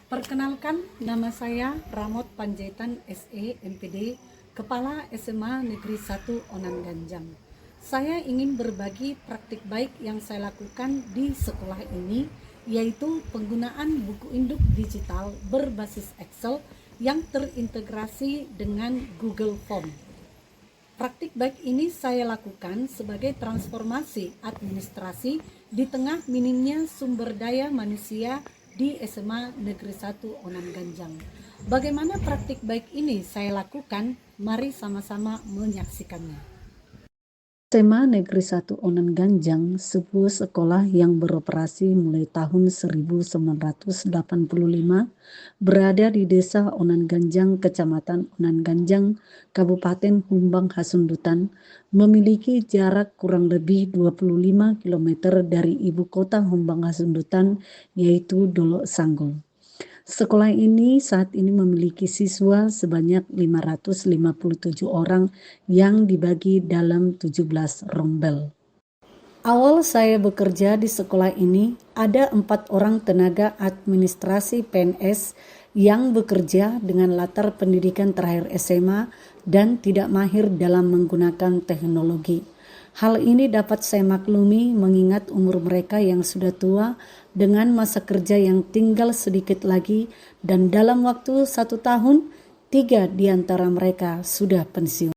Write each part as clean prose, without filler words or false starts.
Perkenalkan, nama saya Ramot Panjaitan SE MPD, Kepala SMA Negeri 1 Onan Ganjang. Saya ingin berbagi praktik baik yang saya lakukan di sekolah ini, yaitu penggunaan buku induk digital berbasis Excel yang terintegrasi dengan Google Form. Praktik baik ini saya lakukan sebagai transformasi administrasi di tengah minimnya sumber daya manusia di SMA Negeri 1 Onan Ganjang. Bagaimana praktik baik ini saya lakukan? Mari sama-sama menyaksikannya. SMA Negeri 1 Onan Ganjang, sebuah sekolah yang beroperasi mulai tahun 1985, berada di Desa Onan Ganjang, Kecamatan Onan Ganjang, Kabupaten Humbang Hasundutan, memiliki jarak kurang lebih 25 km dari ibu kota Humbang Hasundutan, yaitu Dolok Sanggol. Sekolah ini saat ini memiliki siswa sebanyak 557 orang yang dibagi dalam 17 rombel. Awal saya bekerja di sekolah ini, ada 4 orang tenaga administrasi PNS yang bekerja dengan latar pendidikan terakhir SMA dan tidak mahir dalam menggunakan teknologi. Hal ini dapat saya maklumi mengingat umur mereka yang sudah tua dengan masa kerja yang tinggal sedikit lagi, dan dalam waktu 1 tahun, 3 di antara mereka sudah pensiun.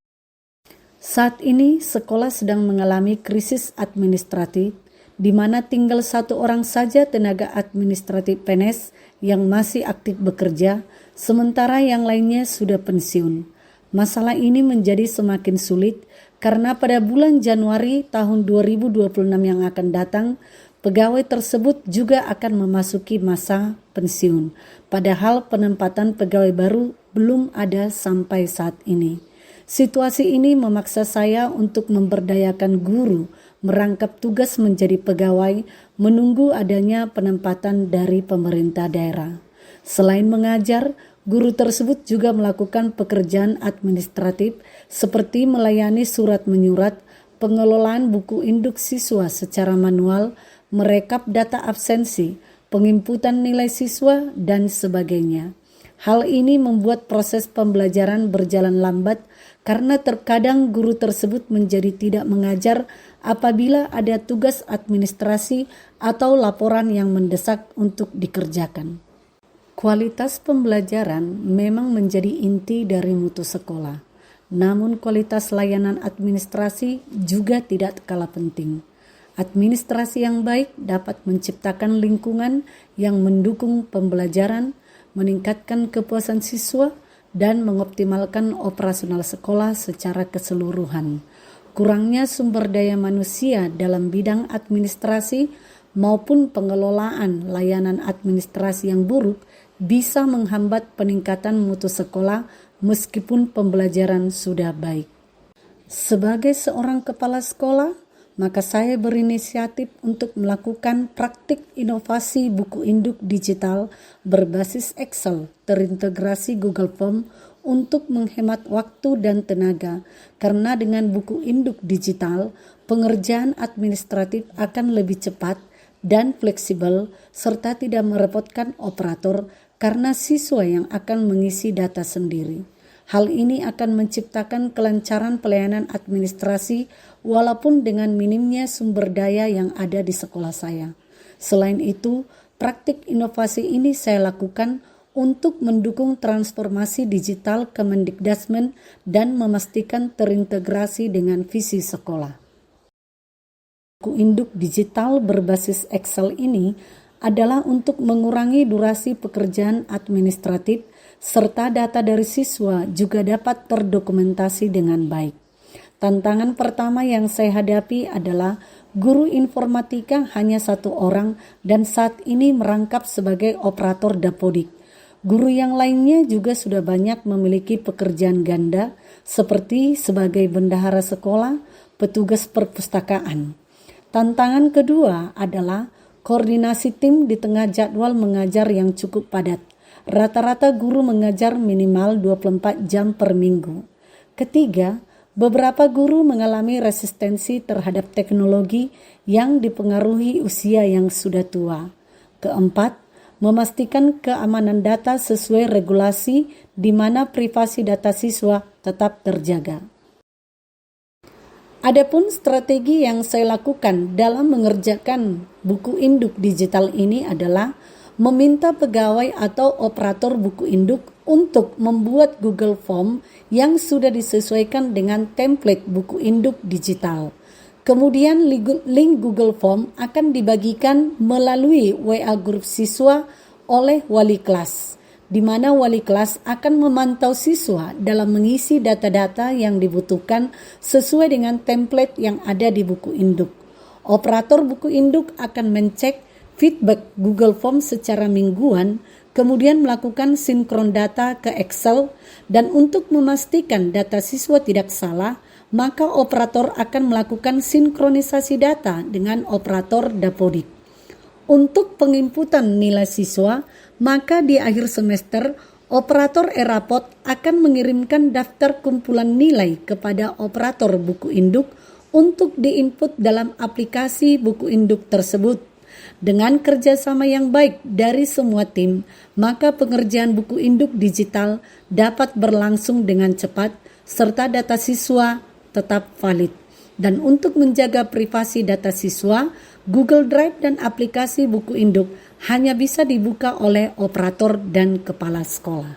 Saat ini sekolah sedang mengalami krisis administratif, di mana tinggal 1 orang saja tenaga administratif PNS yang masih aktif bekerja, sementara yang lainnya sudah pensiun. Masalah ini menjadi semakin sulit karena pada bulan Januari tahun 2026 yang akan datang, pegawai tersebut juga akan memasuki masa pensiun, padahal penempatan pegawai baru belum ada sampai saat ini. Situasi ini memaksa saya untuk memberdayakan guru merangkap tugas menjadi pegawai, menunggu adanya penempatan dari pemerintah daerah. Selain mengajar, guru tersebut juga melakukan pekerjaan administratif seperti melayani surat menyurat, pengelolaan buku induk siswa secara manual, merekap data absensi, penginputan nilai siswa, dan sebagainya. Hal ini membuat proses pembelajaran berjalan lambat karena terkadang guru tersebut menjadi tidak mengajar apabila ada tugas administrasi atau laporan yang mendesak untuk dikerjakan. Kualitas pembelajaran memang menjadi inti dari mutu sekolah, namun kualitas layanan administrasi juga tidak kalah penting. Administrasi yang baik dapat menciptakan lingkungan yang mendukung pembelajaran, meningkatkan kepuasan siswa, dan mengoptimalkan operasional sekolah secara keseluruhan. Kurangnya sumber daya manusia dalam bidang administrasi maupun pengelolaan layanan administrasi yang buruk bisa menghambat peningkatan mutu sekolah meskipun pembelajaran sudah baik. Sebagai seorang kepala sekolah, maka saya berinisiatif untuk melakukan praktik inovasi buku induk digital berbasis Excel terintegrasi Google Form untuk menghemat waktu dan tenaga, karena dengan buku induk digital, pengerjaan administratif akan lebih cepat dan fleksibel serta tidak merepotkan operator karena siswa yang akan mengisi data sendiri. Hal ini akan menciptakan kelancaran pelayanan administrasi walaupun dengan minimnya sumber daya yang ada di sekolah saya. Selain itu, praktik inovasi ini saya lakukan untuk mendukung transformasi digital Kemendikbudrismen dan memastikan terintegrasi dengan visi sekolah. Buku induk digital berbasis Excel ini adalah untuk mengurangi durasi pekerjaan administratif serta data dari siswa juga dapat terdokumentasi dengan baik. Tantangan pertama yang saya hadapi adalah guru informatika hanya 1 orang dan saat ini merangkap sebagai operator dapodik. Guru yang lainnya juga sudah banyak memiliki pekerjaan ganda seperti sebagai bendahara sekolah, petugas perpustakaan. Tantangan kedua adalah koordinasi tim di tengah jadwal mengajar yang cukup padat. Rata-rata guru mengajar minimal 24 jam per minggu. Ketiga, beberapa guru mengalami resistensi terhadap teknologi yang dipengaruhi usia yang sudah tua. Keempat, memastikan keamanan data sesuai regulasi di mana privasi data siswa tetap terjaga. Adapun strategi yang saya lakukan dalam mengerjakan buku induk digital ini adalah meminta pegawai atau operator buku induk untuk membuat Google Form yang sudah disesuaikan dengan template buku induk digital. Kemudian link Google Form akan dibagikan melalui WA grup siswa oleh wali kelas, di mana wali kelas akan memantau siswa dalam mengisi data-data yang dibutuhkan sesuai dengan template yang ada di buku induk. Operator buku induk akan mencek feedback Google Form secara mingguan, kemudian melakukan sinkron data ke Excel, dan untuk memastikan data siswa tidak salah, maka operator akan melakukan sinkronisasi data dengan operator Dapodik. Untuk penginputan nilai siswa, maka di akhir semester, operator e-rapot akan mengirimkan daftar kumpulan nilai kepada operator buku induk untuk diinput dalam aplikasi buku induk tersebut. Dengan kerjasama yang baik dari semua tim, maka pengerjaan buku induk digital dapat berlangsung dengan cepat serta data siswa tetap valid. Dan untuk menjaga privasi data siswa, Google Drive dan aplikasi buku induk hanya bisa dibuka oleh operator dan kepala sekolah.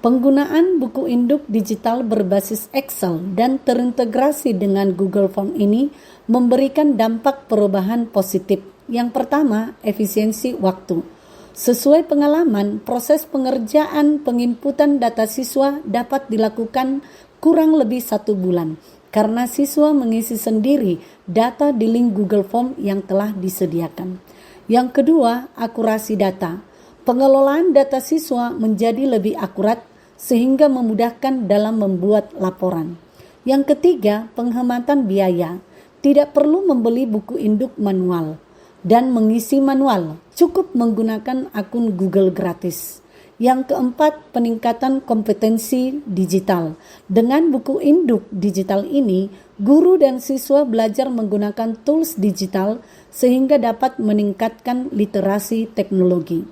Penggunaan buku induk digital berbasis Excel dan terintegrasi dengan Google Form ini memberikan dampak perubahan positif. Yang pertama, efisiensi waktu. Sesuai pengalaman, proses pengerjaan penginputan data siswa dapat dilakukan kurang lebih 1 bulan karena siswa mengisi sendiri data di link Google Form yang telah disediakan. Yang kedua, akurasi data. Pengelolaan data siswa menjadi lebih akurat sehingga memudahkan dalam membuat laporan. Yang ketiga, penghematan biaya. Tidak perlu membeli buku induk manual dan mengisi manual, cukup menggunakan akun Google gratis. Yang keempat, peningkatan kompetensi digital. Dengan buku induk digital ini, guru dan siswa belajar menggunakan tools digital sehingga dapat meningkatkan literasi teknologi.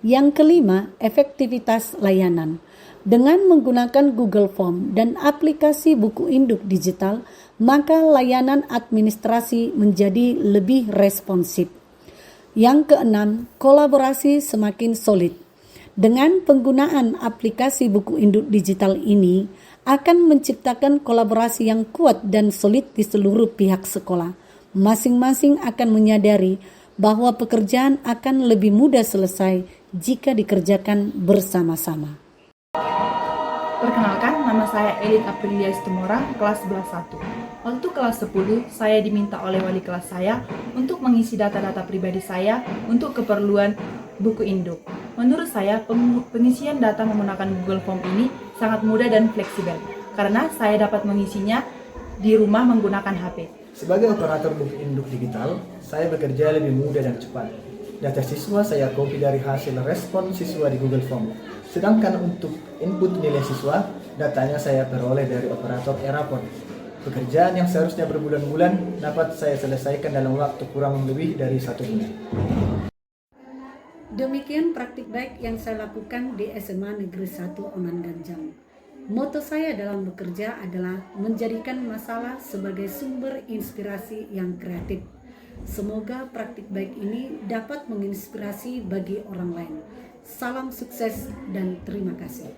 Yang kelima, efektivitas layanan. Dengan menggunakan Google Form dan aplikasi buku induk digital, maka layanan administrasi menjadi lebih responsif. Yang keenam, kolaborasi semakin solid. Dengan penggunaan aplikasi buku induk digital ini akan menciptakan kolaborasi yang kuat dan solid di seluruh pihak sekolah. Masing-masing akan menyadari bahwa pekerjaan akan lebih mudah selesai jika dikerjakan bersama-sama. Perkenalkan, nama saya Elin Aprilia Istumora, kelas 11-1. Waktu kelas 10, saya diminta oleh wali kelas saya untuk mengisi data-data pribadi saya untuk keperluan buku induk. Menurut saya, pengisian data menggunakan Google Form ini sangat mudah dan fleksibel, karena saya dapat mengisinya di rumah menggunakan HP. Sebagai operator buku induk digital, saya bekerja lebih mudah dan cepat. Data siswa saya copy dari hasil respon siswa di Google Form. Sedangkan untuk input nilai siswa, datanya saya peroleh dari operator e-rapot. Pekerjaan yang seharusnya berbulan-bulan dapat saya selesaikan dalam waktu kurang lebih dari 1 bulan. Demikian praktik baik yang saya lakukan di SMA Negeri 1 Onan Ganjang. Moto saya dalam bekerja adalah menjadikan masalah sebagai sumber inspirasi yang kreatif. Semoga praktik baik ini dapat menginspirasi bagi orang lain. Salam sukses dan terima kasih.